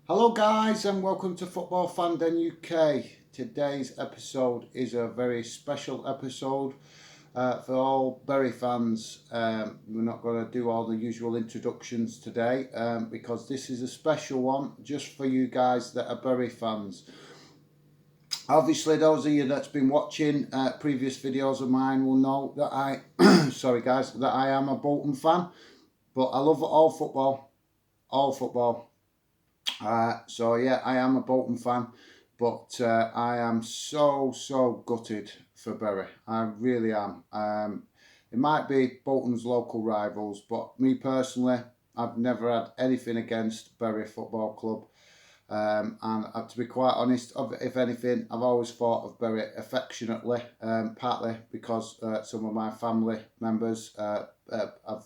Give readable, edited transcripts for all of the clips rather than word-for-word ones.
Hello guys and welcome to Football Fandom UK. Today's episode is a very special episode for all Bury fans. We're not going to do all the usual introductions today because this is a special one just for you guys that are Bury fans. Obviously those of you that's been watching previous videos of mine will know that I that I am a Bolton fan, but I love all football. So yeah, I am a Bolton fan, but I am so gutted for Bury. I really am. It might be Bolton's local rivals, but me personally, I've never had anything against Bury Football Club. And to be quite honest, if anything, I've always thought of Bury affectionately, partly because some of my family members have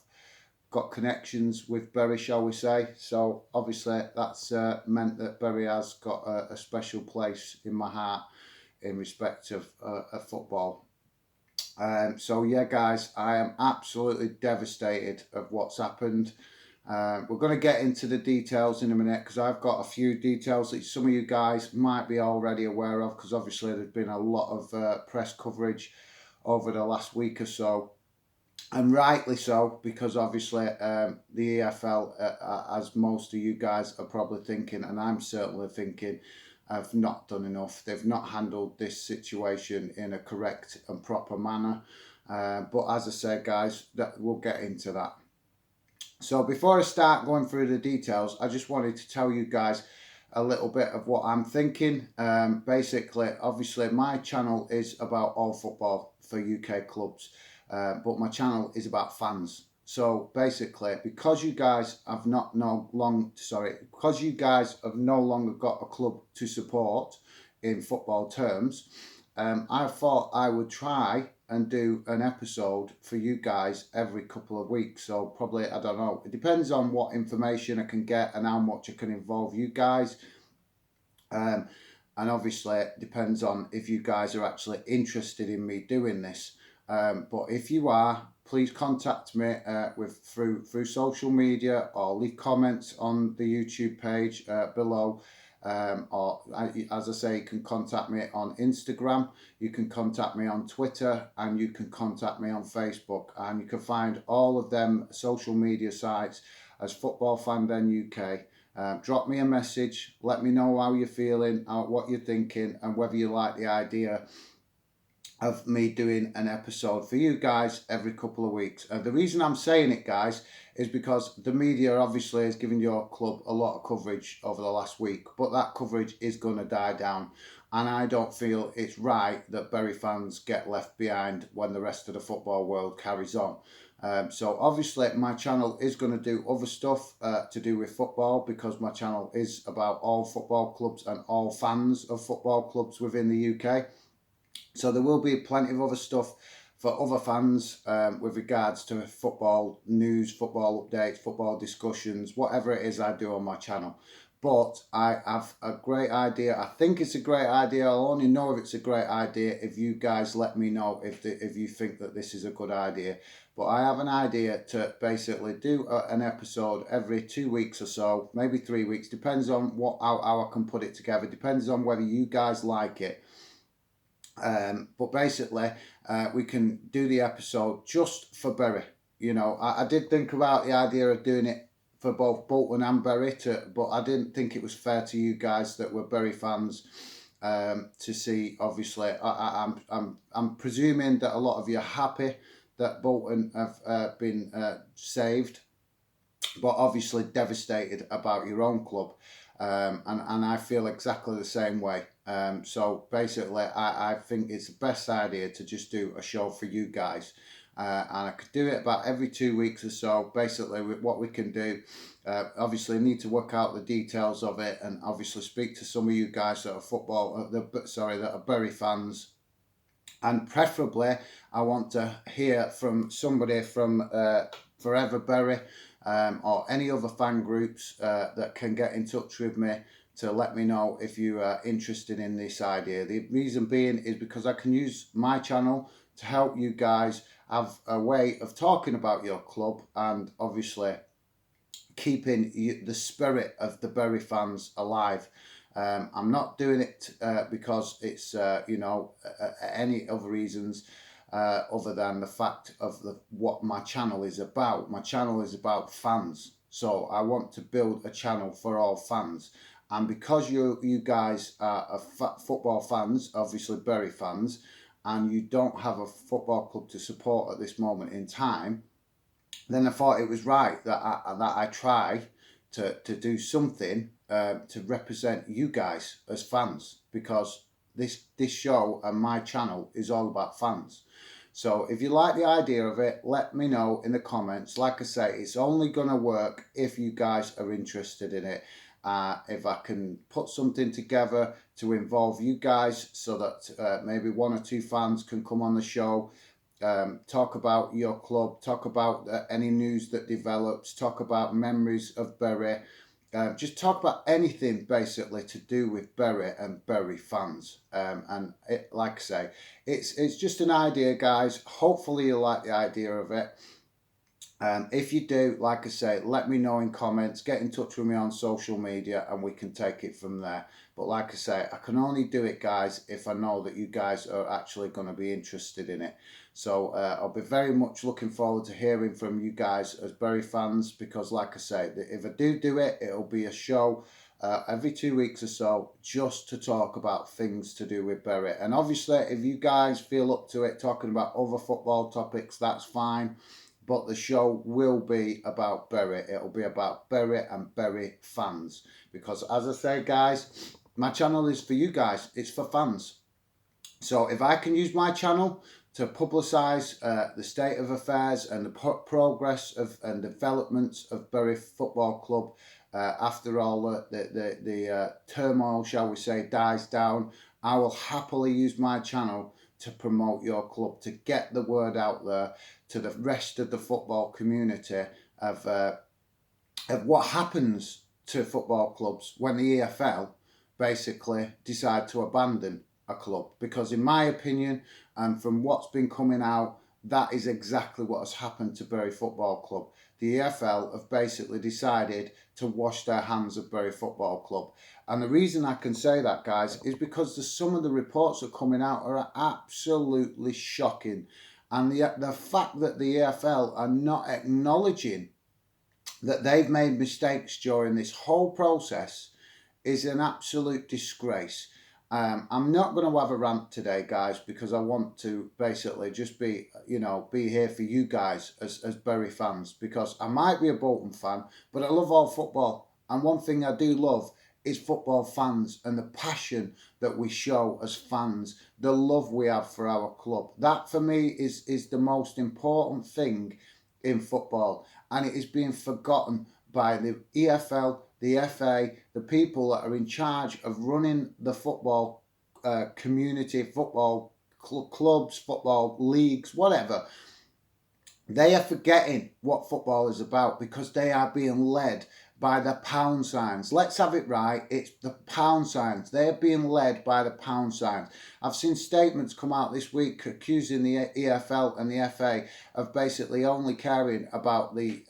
got connections with Bury, shall we say. So obviously that's meant that Bury has got a special place in my heart in respect of football. So yeah guys, I am absolutely devastated of what's happened. We're going to get into the details in a minute because I've got a few details that some of you guys might be already aware of, because obviously there's been a lot of press coverage over the last week or so. And rightly so, because obviously the EFL, as most of you guys are probably thinking, and I'm certainly thinking, have not done enough. They've not handled this situation in a correct and proper manner. But as I said, guys, we'll get into that. So before I start going through the details, I just wanted to tell you guys a little bit of what I'm thinking. Basically, obviously, my channel is about all football for UK clubs. But my channel is about fans. So basically, because you guys have no longer got a club to support in football terms, I thought I would try and do an episode for you guys every couple of weeks. So probably, I don't know, it depends on what information I can get and how much I can involve you guys. And obviously it depends on if you guys are actually interested in me doing this. But if you are, please contact me through social media, or leave comments on the YouTube page below. As I say, you can contact me on Instagram, you can contact me on Twitter, and you can contact me on Facebook. And you can find all of them social media sites as Football Fandom UK. Drop me a message, let me know how you're feeling, what you're thinking, and whether you like the idea of me doing an episode for you guys every couple of weeks. The reason I'm saying it, guys, is because the media obviously has given your club a lot of coverage over the last week, but that coverage is going to die down, and I don't feel it's right that Bury fans get left behind when the rest of the football world carries on. So obviously my channel is going to do other stuff to do with football, because my channel is about all football clubs and all fans of football clubs within the UK. So there will be plenty of other stuff for other fans with regards to football news, football updates, football discussions, whatever it is I do on my channel. But I have a great idea. I think it's a great idea. I'll only know if it's a great idea if you guys let me know if you think that this is a good idea. But I have an idea to basically do an episode every 2 weeks or so, maybe 3 weeks. Depends on how I can put it together. Depends on whether you guys like it. But basically, we can do the episode just for Bury. You know, I did think about the idea of doing it for both Bolton and Bury, but I didn't think it was fair to you guys that were Bury fans to see. Obviously, I'm presuming that a lot of you are happy that Bolton have been saved, but obviously devastated about your own club. And I feel exactly the same way. So basically, I think it's the best idea to just do a show for you guys. And I could do it about every 2 weeks or so. Basically, what we can do, obviously need to work out the details of it, and obviously speak to some of you guys that are that are Bury fans. And preferably, I want to hear from somebody from Forever Bury, or any other fan groups that can get in touch with me to let me know if you are interested in this idea. The reason being is because I can use my channel to help you guys have a way of talking about your club, and obviously keeping the spirit of the Bury fans alive. I'm not doing it because it's any other reasons other than the fact of what my channel is about. My channel is about fans, so I want to build a channel for all fans. And because you guys are football fans, obviously Bury fans, and you don't have a football club to support at this moment in time, then I thought it was right that I try to do something to represent you guys as fans, because this show and my channel is all about fans. So if you like the idea of it, let me know in the comments. Like I say, it's only going to work if you guys are interested in it. If I can put something together to involve you guys so that maybe one or two fans can come on the show, talk about your club, talk about any news that develops, talk about memories of Bury, just talk about anything basically to do with Bury and Bury fans. And like I say, it's just an idea, guys. Hopefully you like the idea of it. If you do, like I say, let me know in comments, get in touch with me on social media, and we can take it from there. But like I say, I can only do it, guys, if I know that you guys are actually going to be interested in it. So I'll be very much looking forward to hearing from you guys as Bury fans, because like I say, if I do it, it'll be a show every 2 weeks or so, just to talk about things to do with Bury. And obviously, if you guys feel up to it, talking about other football topics, that's fine. But the show will be about Bury. It'll be about Bury and Bury fans. Because as I say, guys, my channel is for you guys. It's for fans. So if I can use my channel to publicise the state of affairs and the progress of and developments of Bury Football Club after all the turmoil, shall we say, dies down, I will happily use my channel to promote your club, to get the word out there to the rest of the football community of what happens to football clubs when the EFL basically decide to abandon a club. Because in my opinion, and from what's been coming out, that is exactly what has happened to Bury Football Club. The EFL have basically decided to wash their hands of Bury Football Club. And the reason I can say that, guys, is because some of the reports that are coming out are absolutely shocking. And the fact that the EFL are not acknowledging that they've made mistakes during this whole process is an absolute disgrace. I'm not going to have a rant today, guys, because I want to basically just be here for you guys as Bury fans, because I might be a Bolton fan, but I love all football. And one thing I do love is football fans and the passion that we show as fans, the love we have for our club. That for me is the most important thing in football, and it is being forgotten by the EFL, the FA, the people that are in charge of running the football community, football clubs, football leagues, whatever. They are forgetting what football is about, because they are being led by the pound signs. Let's have it right. It's the pound signs. They're being led by the pound signs. I've seen statements come out this week accusing the EFL and the FA of basically only caring about the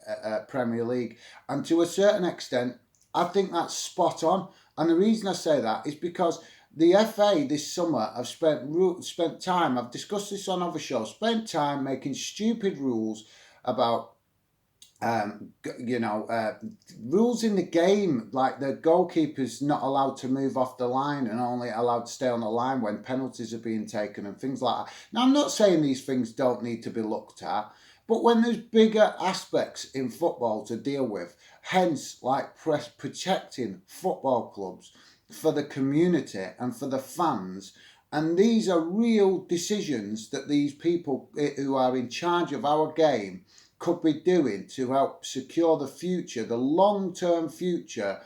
Premier League. And to a certain extent, I think that's spot on. And the reason I say that is because the FA this summer have spent time, I've discussed this on other shows, spent time making stupid rules about rules in the game, like the goalkeeper's not allowed to move off the line and only allowed to stay on the line when penalties are being taken and things like that. Now, I'm not saying these things don't need to be looked at, but when there's bigger aspects in football to deal with, hence like protecting football clubs for the community and for the fans, and these are real decisions that these people who are in charge of our game could be doing to help secure the future, the long-term future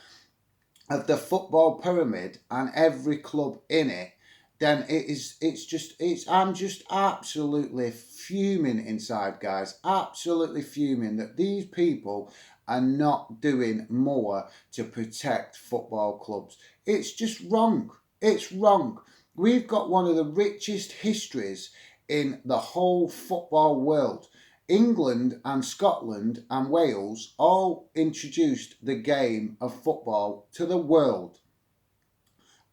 of the football pyramid and every club in it, then I'm just absolutely fuming inside, guys. Absolutely fuming that these people are not doing more to protect football clubs. It's just wrong. It's wrong. We've got one of the richest histories in the whole football world. England and Scotland and Wales all introduced the game of football to the world.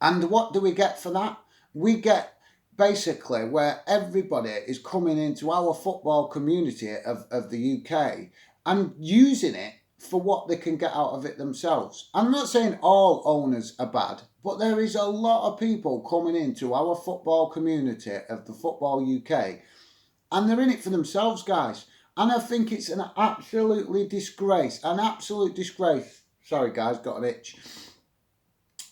And what do we get for that? We get basically where everybody is coming into our football community of the UK and using it for what they can get out of it themselves. I'm not saying all owners are bad, but there is a lot of people coming into our football community of the Football UK and they're in it for themselves, guys. And I think it's an absolutely disgrace, an absolute disgrace. Sorry, guys, got an itch.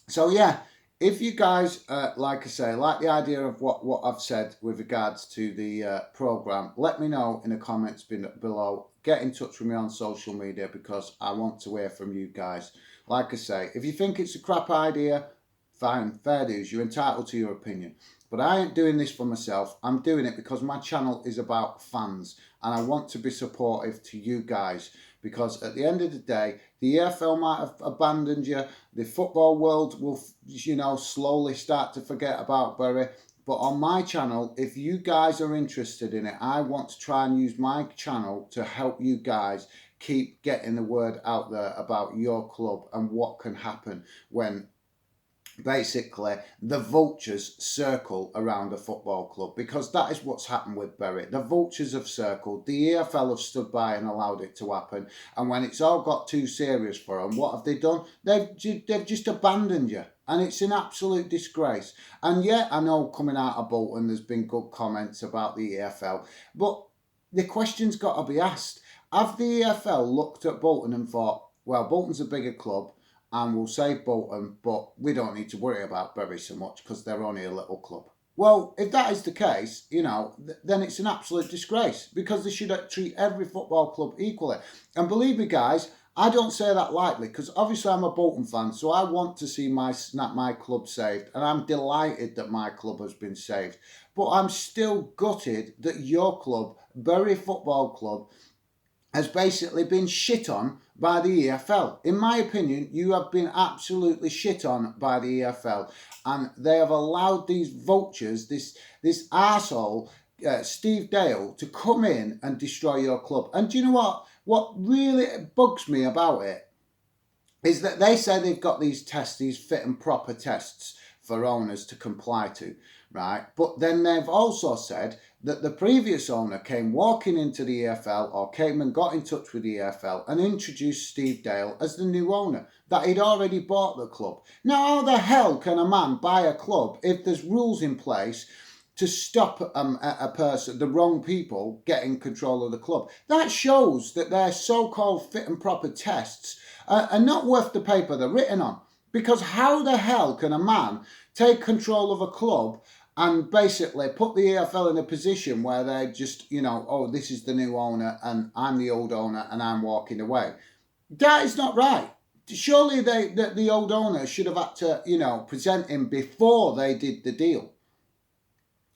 So yeah, if you guys, like I say, like the idea of what I've said with regards to the programme, let me know in the comments below. Get in touch with me on social media because I want to hear from you guys. Like I say, if you think it's a crap idea, fine, fair dues, you're entitled to your opinion. But I ain't doing this for myself. I'm doing it because my channel is about fans and I want to be supportive to you guys because at the end of the day, the EFL might have abandoned you. The football world will, slowly start to forget about Bury. But on my channel, if you guys are interested in it, I want to try and use my channel to help you guys keep getting the word out there about your club and what can happen when basically the vultures circle around a football club, because that is what's happened with Bury. The vultures have circled, the EFL have stood by and allowed it to happen, and when it's all got too serious for them, what have they done? They've just abandoned you, and it's an absolute disgrace. And yeah, I know coming out of Bolton there's been good comments about the EFL, but the question's got to be asked. Have the EFL looked at Bolton and thought, well, Bolton's a bigger club and we'll save Bolton, but we don't need to worry about Bury so much because they're only a little club? Well, if that is the case, then it's an absolute disgrace because they should treat every football club equally. And believe me, guys, I don't say that lightly because obviously I'm a Bolton fan, so I want to see my club saved, and I'm delighted that my club has been saved. But I'm still gutted that your club, Bury Football Club, has basically been shit on by the EFL. In my opinion, you have been absolutely shit on by the EFL, and they have allowed these vultures, this arsehole, Steve Dale, to come in and destroy your club. And do you know what? What really bugs me about it is that they say they've got these tests, these fit and proper tests for owners to comply to, right? But then they've also said that the previous owner came walking into the EFL or came and got in touch with the EFL and introduced Steve Dale as the new owner, that he'd already bought the club. Now, how the hell can a man buy a club if there's rules in place to stop a person, the wrong people, getting control of the club? That shows that their so-called fit and proper tests are not worth the paper they're written on. Because how the hell can a man take control of a club and basically put the EFL in a position where they just, oh, this is the new owner and I'm the old owner and I'm walking away? That is not right. Surely the old owner should have had to, present him before they did the deal.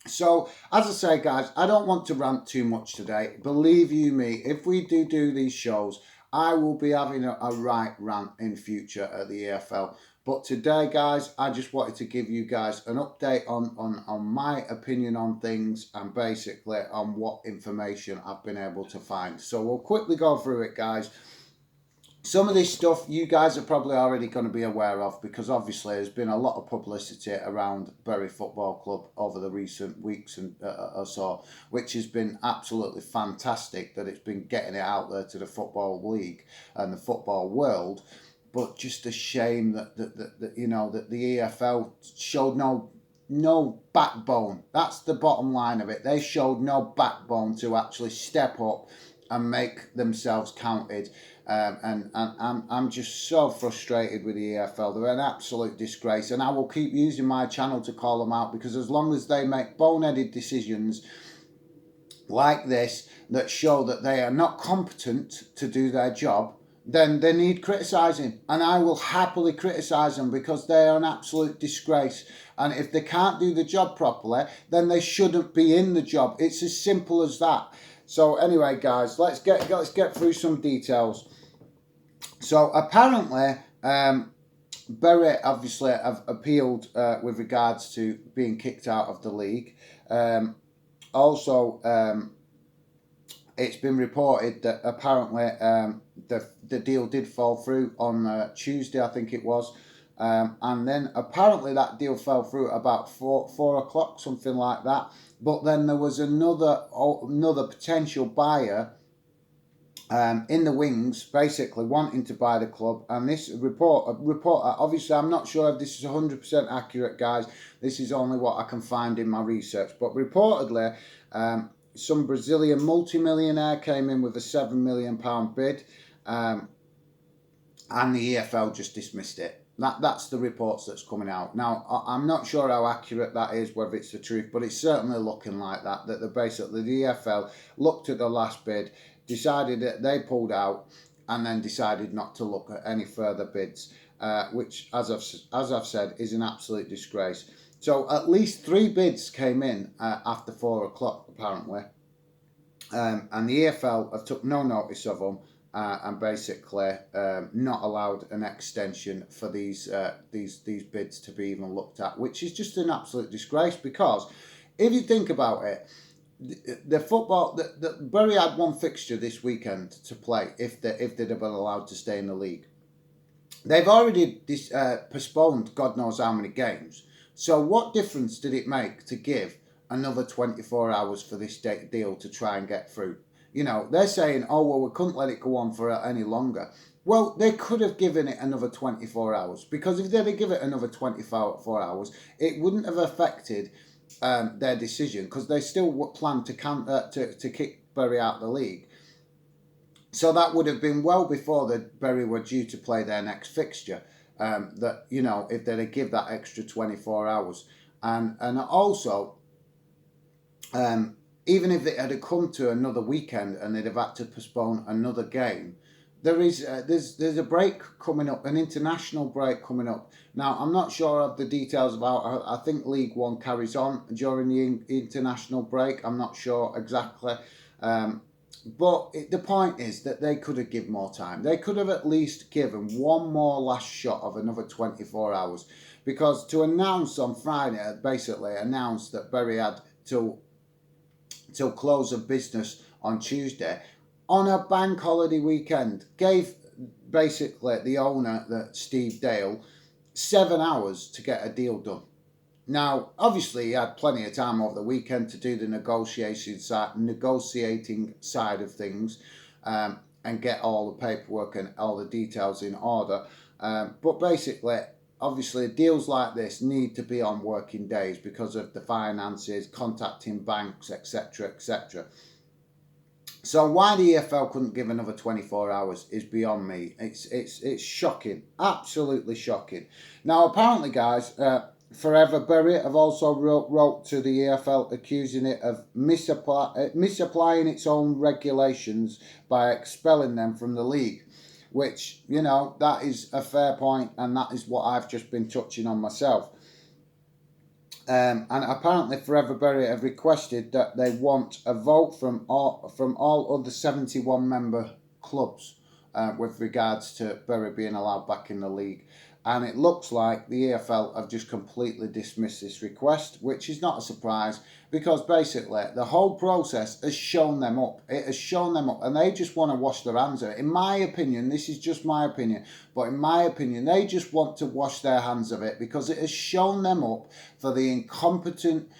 So, as I say, guys, I don't want to rant too much today. Believe you me, if we do these shows, I will be having a right rant in future at the EFL. But today, guys, I just wanted to give you guys an update on my opinion on things and basically on what information I've been able to find. So we'll quickly go through it, guys. Some of this stuff you guys are probably already going to be aware of because obviously there's been a lot of publicity around Bury Football Club over the recent weeks and or so, which has been absolutely fantastic that it's been getting it out there to the Football League and the football world. But just a shame that the EFL showed no backbone. That's the bottom line of it. They showed no backbone to actually step up and make themselves counted. And I'm just so frustrated with the EFL. They're an absolute disgrace, and I will keep using my channel to call them out because as long as they make boneheaded decisions like this that show that they are not competent to do their job, then they need criticising, and I will happily criticise them because they are an absolute disgrace. And if they can't do the job properly, then they shouldn't be in the job. It's as simple as that. So anyway, guys, let's get through some details. So apparently, Bury obviously have appealed with regards to being kicked out of the league. Also, it's been reported that apparently the deal did fall through on Tuesday, I think it was. And then apparently that deal fell through at about 4 o'clock, something like that. But then there was another potential buyer in the wings, basically wanting to buy the club. And this report, obviously I'm not sure if this is 100% accurate, guys. This is only what I can find in my research. But reportedly, some Brazilian multimillionaire came in with a £7 million bid, and the EFL just dismissed it. That's the reports that's coming out. Now, I'm not sure how accurate that is, whether it's the truth, but it's certainly looking like that basically the EFL looked at the last bid, decided that they pulled out, and then decided not to look at any further bids, which, as I've said, is an absolute disgrace. So at least 3 bids came in after 4 o'clock, apparently, and the EFL have took no notice of them. And basically not allowed an extension for these bids to be even looked at, which is just an absolute disgrace. Because if you think about it, the football, Bury had one fixture this weekend to play if they'd have been allowed to stay in the league. They've already postponed God knows how many games. So what difference did it make to give another 24 hours for this deal to try and get through? You know, they're saying, oh, well, we couldn't let it go on for any longer. Well, they could have given it another 24 hours, because if they'd have given it another 24 hours, it wouldn't have affected their decision, because they still planned to kick Bury out of the league. So that would have been well before the Bury were due to play their next fixture, that, you know, if they'd have give that extra 24 hours. And also, even if it had come to another weekend and they'd have had to postpone another game, there's a break coming up, an international break coming up. Now, I'm not sure of the details about. I think League One carries on during the international break. I'm not sure exactly, but the point is that they could have given more time. They could have at least given one more last shot of another 24 hours, because to announce on Friday, basically announce that Bury had till close of business on Tuesday on a bank holiday weekend, gave basically the owner, Steve Dale, 7 hours to get a deal done. Now, obviously, he had plenty of time over the weekend to do the negotiating side of things, and get all the paperwork and all the details in order. But basically, obviously, deals like this need to be on working days because of the finances, contacting banks, etc., etc. So why the EFL couldn't give another 24 hours is beyond me. It's shocking, absolutely shocking. Now, apparently, guys, Forever Bury have also wrote to the EFL accusing it of misapplying its own regulations by expelling them from the league. Which, you know, that is a fair point, and that is what I've just been touching on myself. And apparently Forever Bury have requested that they want a vote from all other 71 member clubs with regards to Bury being allowed back in the league. And it looks like the EFL have just completely dismissed this request, which is not a surprise, because basically the whole process has shown them up. It has shown them up, and they just want to wash their hands of it. In my opinion, this is just my opinion, but in my opinion, they just want to wash their hands of it, because it has shown them up for the incompetent,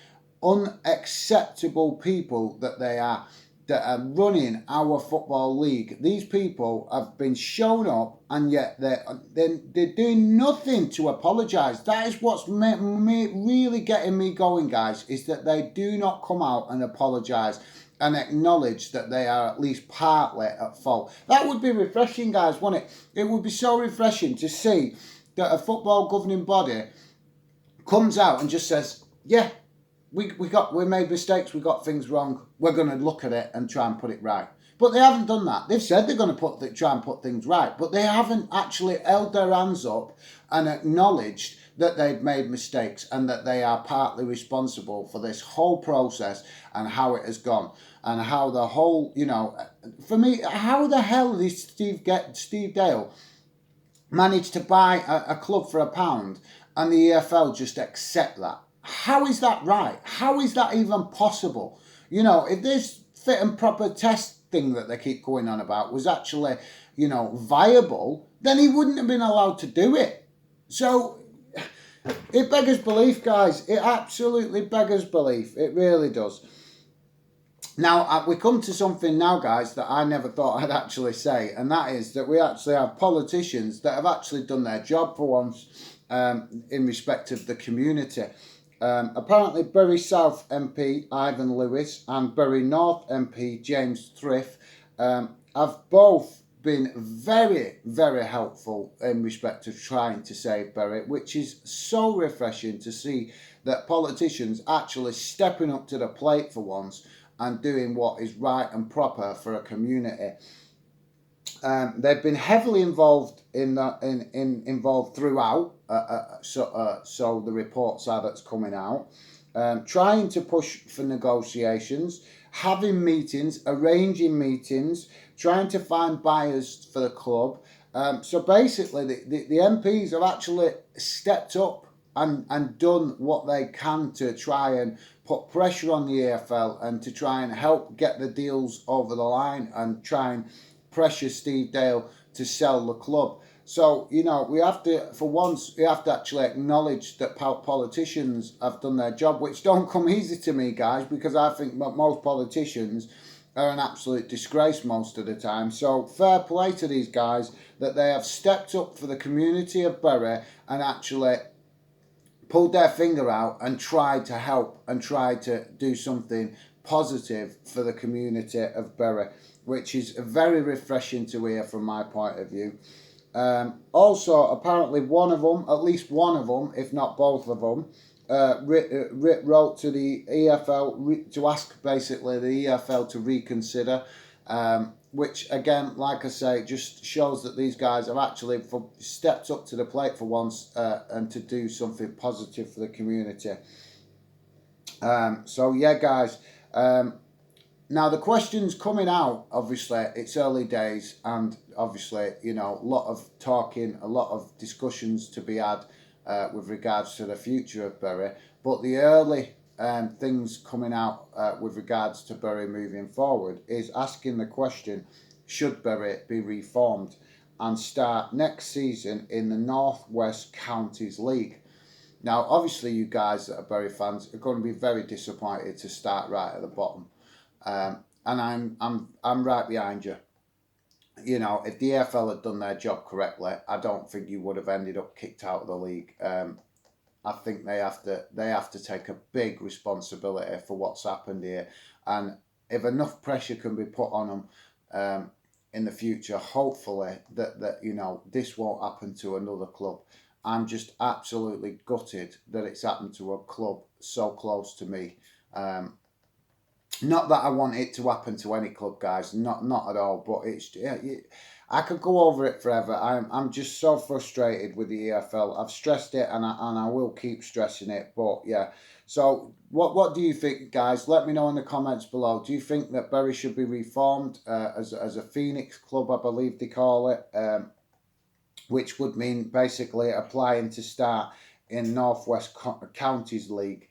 unacceptable people that they are, that are running our football league. These people have been shown up, and yet they're doing nothing to apologise. That is what's really getting me going, guys, is that they do not come out and apologise and acknowledge that they are at least partly at fault. That would be refreshing, guys, wouldn't it? It would be so refreshing to see that a football governing body comes out and just says, yeah, we made mistakes, we got things wrong, we're going to look at it and try and put it right. But they haven't done that. They've said they're going to try and put things right, but they haven't actually held their hands up and acknowledged that they've made mistakes and that they are partly responsible for this whole process and how it has gone, and how the whole, you know, for me, how the hell did Steve Dale manage to buy a club for £1 and the EFL just accept that? How is that right? How is that even possible? You know, if there's fit and proper test thing that they keep going on about was actually, viable, then he wouldn't have been allowed to do it. So it beggars belief, guys. It absolutely beggars belief. It really does. Now, we come to something now, guys, that I never thought I'd actually say, and that is that we actually have politicians that have actually done their job for once in respect of the community. Apparently, Bury South MP Ivan Lewis and Bury North MP James Thrift have both been very, very helpful in respect of trying to save Bury, which is so refreshing to see that politicians actually stepping up to the plate for once and doing what is right and proper for a community. They've been heavily involved involved throughout. So the reports are that's coming out, trying to push for negotiations, having meetings, arranging meetings, trying to find buyers for the club. So basically, the MPs have actually stepped up and done what they can to try and put pressure on the EFL and to try and help get the deals over the line and try and pressure Steve Dale to sell the club. So, we have to, for once, we have to actually acknowledge that politicians have done their job, which don't come easy to me, guys, because I think most politicians are an absolute disgrace most of the time. So fair play to these guys that they have stepped up for the community of Bury and actually pulled their finger out and tried to help and tried to do something positive for the community of Bury, which is very refreshing to hear from my point of view. Also, apparently one of them, at least one of them, if not both of them, wrote to the EFL to ask basically the EFL to reconsider, which again, like I say, just shows that these guys have actually stepped up to the plate for once and to do something positive for the community. So yeah, guys. Now the questions coming out, obviously it's early days and obviously, a lot of talking, a lot of discussions to be had with regards to the future of Bury. But the early things coming out with regards to Bury moving forward is asking the question, should Bury be reformed and start next season in the North West Counties League? Now, obviously you guys that are Bury fans are going to be very disappointed to start right at the bottom. And I'm right behind you. If the EFL had done their job correctly, I don't think you would have ended up kicked out of the league. I think they have to take a big responsibility for what's happened here, and if enough pressure can be put on them in the future, hopefully that this won't happen to another club. I'm just absolutely gutted that it's happened to a club so close to me. Not that I want it to happen to any club, guys. Not at all. But I could go over it forever. I'm just so frustrated with the EFL. I've stressed it, and I will keep stressing it. But yeah. So what do you think, guys? Let me know in the comments below. Do you think that Bury should be reformed as a Phoenix club, I believe they call it, which would mean basically applying to start in Northwest Counties League?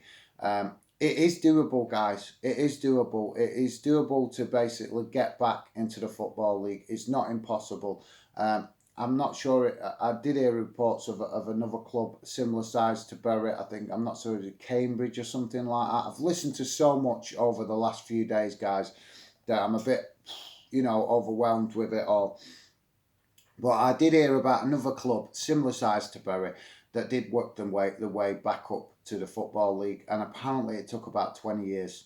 It is doable, guys. It is doable. It is doable to basically get back into the Football League. It's not impossible. I'm not sure. I did hear reports of another club similar size to Bury. I'm not sure, is it Cambridge or something like that. I've listened to so much over the last few days, guys, that I'm a bit, overwhelmed with it all. But I did hear about another club similar size to Bury that did work the way back up to the Football League, and apparently it took about 20 years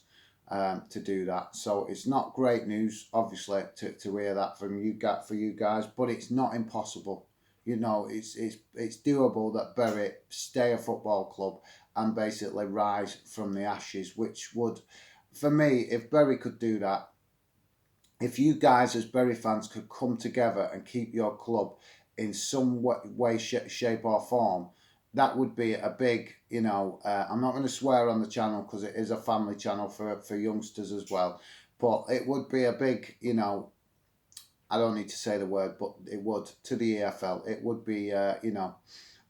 to do that. So it's not great news, obviously, to hear that from you guys, but it's not impossible. It's doable that Bury stay a football club and basically rise from the ashes, which would, for me, if Bury could do that, if you guys as Bury fans could come together and keep your club in some way, shape or form, that would be a big, I'm not going to swear on the channel because it is a family channel for youngsters as well, but it would be a big, I don't need to say the word, but it would, to the EFL, it would be,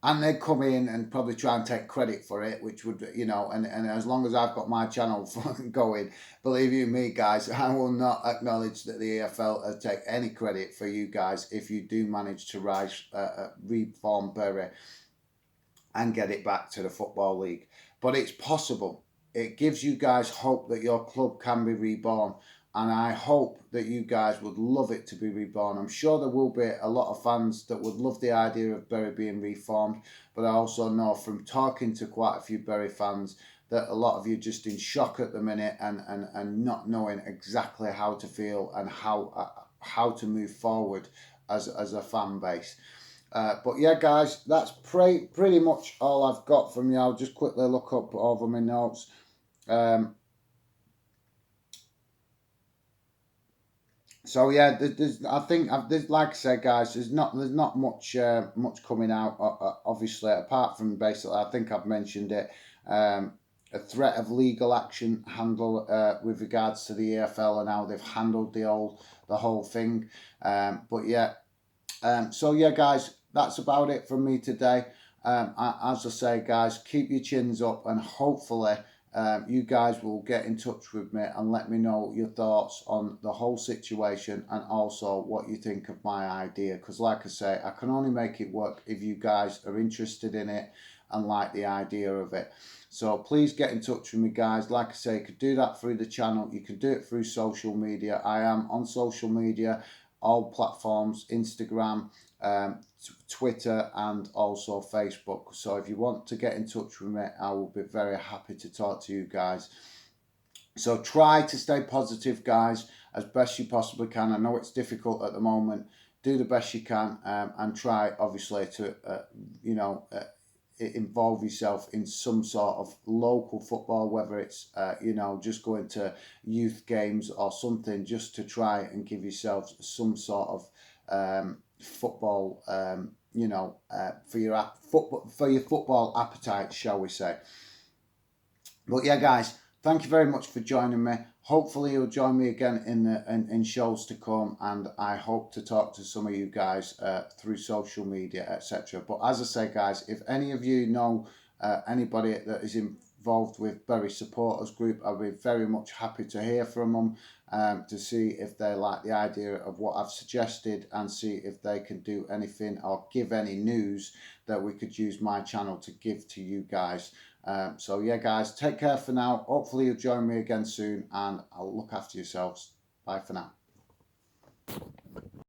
and they'd come in and probably try and take credit for it, which would, and as long as I've got my channel going, believe you me, guys, I will not acknowledge that the EFL take any credit for you guys if you do manage to reform Bury and get it back to the Football League. But it's possible. It gives you guys hope that your club can be reborn. And I hope that you guys would love it to be reborn. I'm sure there will be a lot of fans that would love the idea of Bury being reformed. But I also know from talking to quite a few Bury fans that a lot of you are just in shock at the minute and not knowing exactly how to feel and how to move forward as a fan base. But yeah, guys, that's pretty much all I've got from you. I'll just quickly look up over my notes. So yeah, I think like I said, guys, there's not much coming out. Obviously, apart from basically, I think I've mentioned it. A threat of legal action handle with regards to the EFL and how they've handled the whole thing. But yeah. So yeah, guys, that's about it from me today. As I say, guys, keep your chins up, and hopefully you guys will get in touch with me and let me know your thoughts on the whole situation and also what you think of my idea. Because like I say, I can only make it work if you guys are interested in it and like the idea of it. So please get in touch with me, guys. Like I say, you could do that through the channel. You can do it through social media. I am on social media, all platforms, Instagram, Twitter, and also Facebook. So if you want to get in touch with me, I will be very happy to talk to you guys. So try to stay positive, guys, as best you possibly can. I know it's difficult at the moment. Do the best you can, and try, obviously, to involve yourself in some sort of local football, whether it's just going to youth games or something, just to try and give yourselves some sort of football, for your football appetite, shall we say. But yeah, guys, thank you very much for joining me. Hopefully you'll join me again in shows to come, and I hope to talk to some of you guys through social media, etc. But as I say, guys, if any of you know anybody that is involved with Bury Supporters Group, I'll be very much happy to hear from them, to see if they like the idea of what I've suggested and see if they can do anything or give any news that we could use my channel to give to you guys. So yeah, guys, take care for now. Hopefully you'll join me again soon, and I'll look after yourselves. Bye for now.